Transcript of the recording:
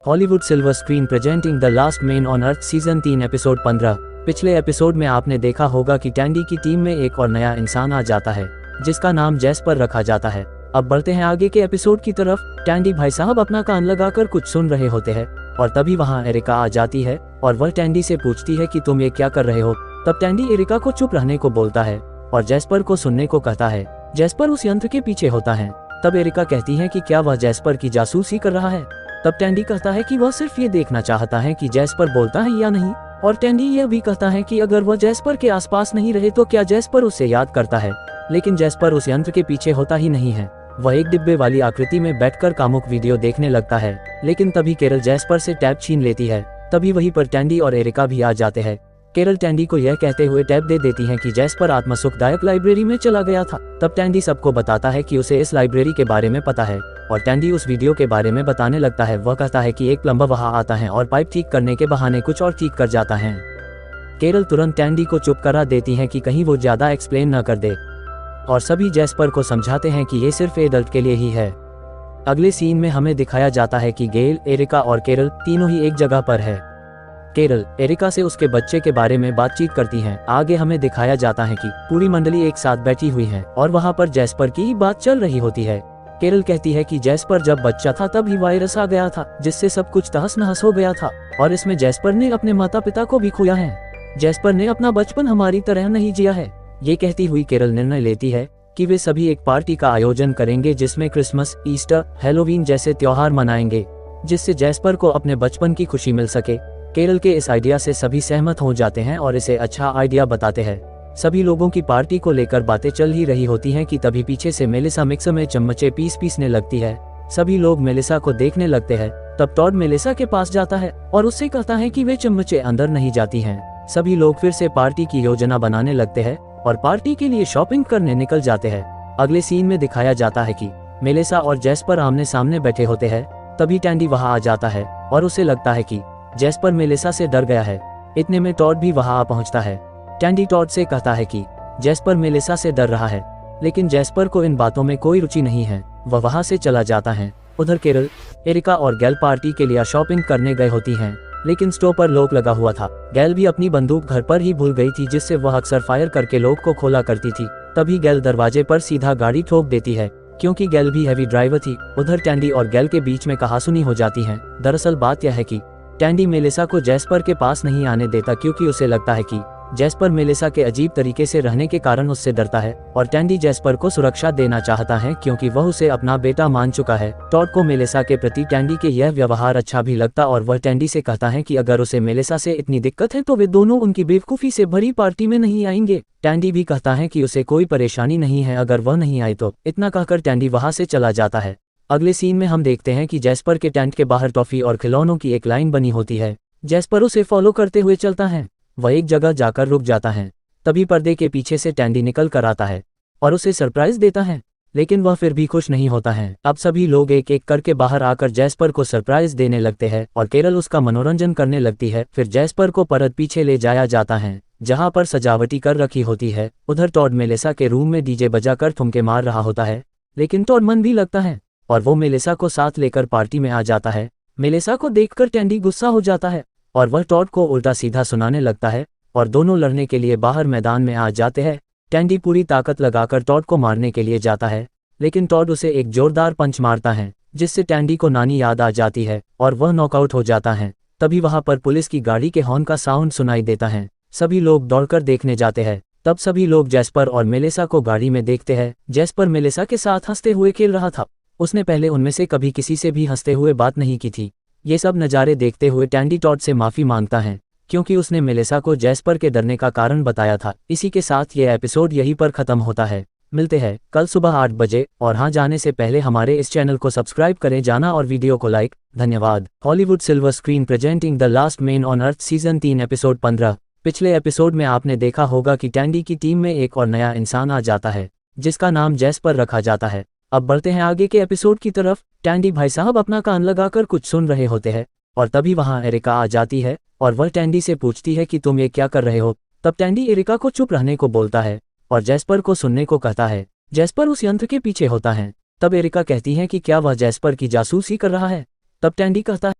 Hollywood silver screen presenting the last man on earth season 3 episode 15। पिछले episode में आपने देखा होगा कि टैंडी की टीम में एक और नया इंसान आ जाता है जिसका नाम जैस्पर रखा जाता है। अब बढ़ते हैं आगे के एपिसोड की तरफ। टैंडी भाई साहब अपना कान लगाकर कुछ सुन रहे होते हैं और तभी वहाँ एरिका आ जाती है और वह टैंडी से पूछती है कि तुम ये क्या कर रहे हो। तब टैंडी एरिका को चुप रहने को बोलता है और जैस्पर को सुनने को कहता है। जैस्पर उस यंत्र के पीछे होता है। तब एरिका कहती है कि क्या वह जैस्पर की जासूसी कर रहा है। तब टैंडी कहता है कि वह सिर्फ ये देखना चाहता है कि जैस्पर बोलता है या नहीं, और टैंडी यह भी कहता है कि अगर वह जैस्पर के आसपास नहीं रहे तो क्या जैस्पर उसे याद करता है। लेकिन जैस्पर उस यंत्र के पीछे होता ही नहीं है। वह एक डिब्बे वाली आकृति में बैठकर कामुक वीडियो देखने लगता है। लेकिन तभी केरल जैस्पर से टैब छीन लेती है। तभी वहीं पर टैंडी और एरिका भी आ जाते हैं। केरल टैंडी को यह कहते हुए टैब दे देती है कि जैस्पर आत्मसुखदायक लाइब्रेरी में चला गया था। तब टैंडी सबको बताता है कि उसे इस लाइब्रेरी के बारे में पता है और टैंडी उस वीडियो के बारे में बताने लगता है। वह कहता है कि एक प्लम्बर वहां आता है और पाइप ठीक करने के बहाने कुछ और ठीक कर जाता है। केरल तुरंत टैंडी को चुप करा देती है कि कहीं वो ज्यादा एक्सप्लेन न कर दे और सभी जैस्पर को समझाते हैं कि ये सिर्फ एडल्ट के लिए ही है। अगले सीन में हमें दिखाया जाता है कि गेल, एरिका और केरल तीनों ही एक जगह पर है। केरल एरिका से उसके बच्चे के बारे में बातचीत करती हैं। आगे हमें दिखाया जाता है कि पूरी मंडली एक साथ बैठी हुई है और वहाँ पर जैस्पर की ही बात चल रही होती है। केरल कहती है कि जैस्पर जब बच्चा था तब ही वायरस आ गया था जिससे सब कुछ तहस नहस हो गया था और इसमें जैस्पर ने अपने माता पिता को भी खोया है। जैस्पर ने अपना बचपन हमारी तरह नहीं जिया है। ये कहती हुई केरल निर्णय लेती है कि वे सभी एक पार्टी का आयोजन करेंगे जिसमें क्रिसमस, ईस्टर, हैलोवीन जैसे त्योहार मनाएंगे जिससे जैस्पर को अपने बचपन की खुशी मिल सके। केरल के इस आइडिया से सभी सहमत हो जाते हैं और इसे अच्छा आइडिया बताते हैं। सभी लोगों की पार्टी को लेकर बातें चल ही रही होती हैं कि तभी पीछे से मेलिसा मिक्सर में चम्मचे पीसने लगती है। सभी लोग मेलिसा को देखने लगते हैं। तब टॉड मेलिसा के पास जाता है और उससे कहता है कि वे चम्मचे अंदर नहीं जाती हैं। सभी लोग फिर से पार्टी की योजना बनाने लगते हैं और पार्टी के लिए शॉपिंग करने निकल जाते हैं। अगले सीन में दिखाया जाता है कि मेलिसा और जैस्पर आमने सामने बैठे होते हैं। तभी टैंडी वहां आ जाता है और उसे लगता है कि जैस्पर मेलिसा से डर गया है। इतने में टॉड भी वहां आ पहुंचता है। टैंडी टॉड से कहता है कि जैस्पर मेलिसा से डर रहा है, लेकिन जैस्पर को इन बातों में कोई रुचि नहीं है। वह वहां से चला जाता है। उधर केरल, एरिका और गैल पार्टी के लिए शॉपिंग करने गए होती हैं, लेकिन स्टोव पर लॉक लगा हुआ था। गैल भी अपनी बंदूक घर पर ही भूल गई थी जिससे वह अक्सर फायर करके लॉक को खोला करती थी। तभी गैल दरवाजे पर सीधा गाड़ी ठोक देती है क्योंकि गैल भी हैवी ड्राइवर थी। उधर टैंडी और गैल के बीच में कहासुनी हो जाती है। दरअसल बात यह है कि टैंडी मेलिसा को जैस्पर के पास नहीं आने देता क्योंकि उसे लगता है कि जैस्पर मेलिसा के अजीब तरीके से रहने के कारण उससे डरता है और टैंडी जैस्पर को सुरक्षा देना चाहता है क्योंकि वह उसे अपना बेटा मान चुका है। टॉड को मेलिसा के प्रति टैंडी के यह व्यवहार अच्छा भी लगता और वह टैंडी से कहता है कि अगर उसे मेलिसा से इतनी दिक्कत है तो वे दोनों उनकी बेवकूफ़ी से भरी पार्टी में नहीं आएंगे। टैंडी भी कहता है कि उसे कोई परेशानी नहीं है अगर वह नहीं आए तो। इतना कहकर टैंडी वहां से चला जाता है। अगले सीन में हम देखते हैं कि जैस्पर के टेंट के बाहर टॉफी और खिलौनों की एक लाइन बनी होती है। जैस्पर उसे फॉलो करते हुए चलता है। वह एक जगह जाकर रुक जाता है। तभी पर्दे के पीछे से टैंडी निकल कर आता है और उसे सरप्राइज देता है, लेकिन वह फिर भी खुश नहीं होता है। अब सभी लोग एक एक करके बाहर आकर जैस्पर को सरप्राइज देने लगते हैं और केरल उसका मनोरंजन करने लगती है। फिर जैस्पर को परत पीछे ले जाया जाता है जहां पर सजावटी कर रखी होती है। उधर टॉड मेलिसा के रूम में डीजे बजाकर ठुमके मार रहा होता है, लेकिन टॉड मन भी लगता है और वो मेलिसा को साथ लेकर पार्टी में आ जाता है। मेलिसा को देखकर टैंडी गुस्सा हो जाता है और वह टॉड को उल्टा सीधा सुनाने लगता है और दोनों लड़ने के लिए बाहर मैदान में आ जाते हैं। टैंडी पूरी ताकत लगाकर टॉड को मारने के लिए जाता है, लेकिन टॉड उसे एक जोरदार पंच मारता है जिससे टैंडी को नानी याद आ जाती है और वह नॉकआउट हो जाता है। तभी वहां पर पुलिस की गाड़ी के हॉर्न का साउंड सुनाई देता है। सभी लोग दौड़कर देखने जाते हैं। तब सभी लोग जैस्पर और मेलिसा को गाड़ी में देखते हैं। जैस्पर मेलिसा के साथ हंसते हुए खेल रहा था। उसने पहले उनमें से कभी किसी से भी हंसते हुए बात नहीं की थी। ये सब नज़ारे देखते हुए टैंडी टॉड से माफ़ी मांगता है क्योंकि उसने मेलिसा को जैस्पर के डरने का कारण बताया था। इसी के साथ ये एपिसोड यहीं पर ख़त्म होता है। मिलते हैं कल सुबह 8 बजे और हाँ, जाने से पहले हमारे इस चैनल को सब्सक्राइब करें जाना और वीडियो को लाइक। धन्यवाद। Hollywood silver screen presenting the last man on earth season 3 episode 15। पिछले एपिसोड में आपने देखा होगा कि टैंडी की टीम में एक और नया इंसान आ जाता है जिसका नाम जैस्पर रखा जाता है। अब बढ़ते हैं आगे के एपिसोड की तरफ। टैंडी भाई साहब अपना कान लगाकर कुछ सुन रहे होते हैं और तभी वहां एरिका आ जाती है और वह टैंडी से पूछती है कि तुम ये क्या कर रहे हो। तब टैंडी एरिका को चुप रहने को बोलता है और जैस्पर को सुनने को कहता है। जैस्पर उस यंत्र के पीछे होता है। तब एरिका कहती है कि क्या वह जैस्पर की जासूसी कर रहा है। तब टैंडी कहता है